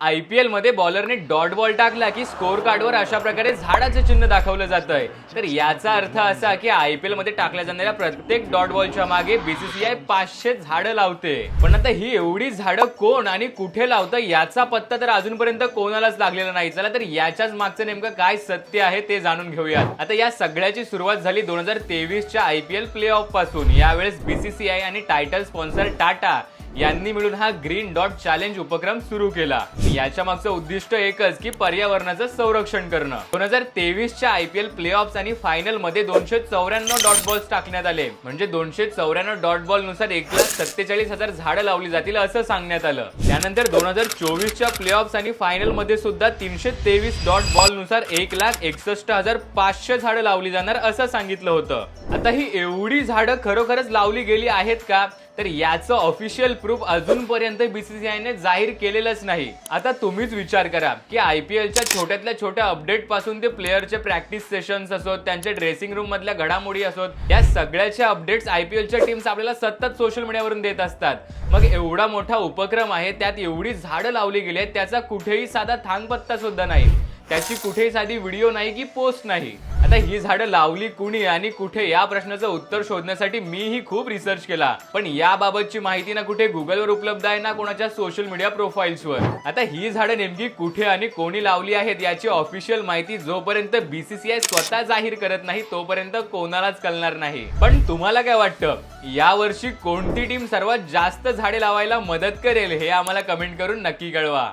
IPL मध्ये बॉलरने dot ball टाकला की स्कोर कार्डवर अशा प्रकारे झाडाचे चिन्ह दाखवलं जात आहे। तर याचा अर्थ असा की आयपीएल मध्ये टाकल्या जाणाऱ्या प्रत्येक डॉट बॉलच्या मागे बीसीसीआय 500 झाडं लावते। पण आता ही एवढी झाडं कोण आणि कुठे लावतं याचा पत्ता तर अजूनपर्यंत कोणालाच लागलेला नाही। चला तर याच्याच मागचं नेमकं काय सत्य आहे ते जाणून घेऊयात। आता या सगळ्याची सुरुवात झाली 2023च्या आयपीएल प्ले ऑफ पासून। यावेळेस बीसीसीआय आणि टायटल स्पॉन्सर टाटा यांनी मिळून हा ग्रीन डॉट चॅलेंज उपक्रम सुरू केला। याच्या मागचं उद्दिष्ट एकच की पर्यावरणाचं संरक्षण करणं। 2023च्या आयपीएल प्ले ऑफ्स आणि फायनल मध्ये 294 डॉट बॉल्स टाकण्यात आले। म्हणजे 294 डॉट बॉल नुसार 1,47,000 झाडं लावली जातील असं सांगण्यात आलं। त्यानंतर 2024च्या प्ले ऑफ्स आणि फायनल मध्ये सुद्धा 323 डॉट बॉल नुसार 1,61,500 झाडं लावली जाणार असं सांगितलं होतं। आता ही एवढी झाडं खरोखरच लावली गेली आहेत का, तर याचं ऑफिशियल प्रूफ अजूनपर्यंत बीसीसीआयने जाहीर केलेलंच नाही। आता तुम्हीच विचार करा की आयपीएलच्या छोट्यातल्या छोट्या अपडेट पासून ते प्लेयरचे प्रॅक्टिस सेशन्स असोत, त्यांच्या ड्रेसिंग रूम मधल्या घडामोडी असोत, या सगळ्याच्या अपडेट्स आयपीएलच्या टीम्स आपल्याला सतत सोशल मीडियावरून देत असतात। मग एवढा मोठा उपक्रम आहे, त्यात एवढी झाडं लावली गेली आहेत, त्याचा कुठेही साधा थांगपत्ता सुद्धा नाही, त्याची कुठेही साधी व्हिडिओ नाही की पोस्ट नाही। आता ही झाडं लावली कुणी आणि कुठे या प्रश्नाचं उत्तर शोधण्यासाठी मीही खूप रिसर्च केला, पण याबाबतची माहिती ना कुठे गुगलवर उपलब्ध आहे ना कोणाच्या सोशल मीडिया प्रोफाईल्सवर। आता ही झाडं नेमकी कुठे आणि कोणी लावली आहेत याची ऑफिशियल माहिती जोपर्यंत बीसीसीआय स्वतः जाहीर करत नाही तोपर्यंत कोणालाच कळणार नाही। पण तुम्हाला काय वाटतं, यावर्षी कोणती टीम सर्वात जास्त झाडे लावायला मदत करेल हे आम्हाला कमेंट करून नक्की कळवा।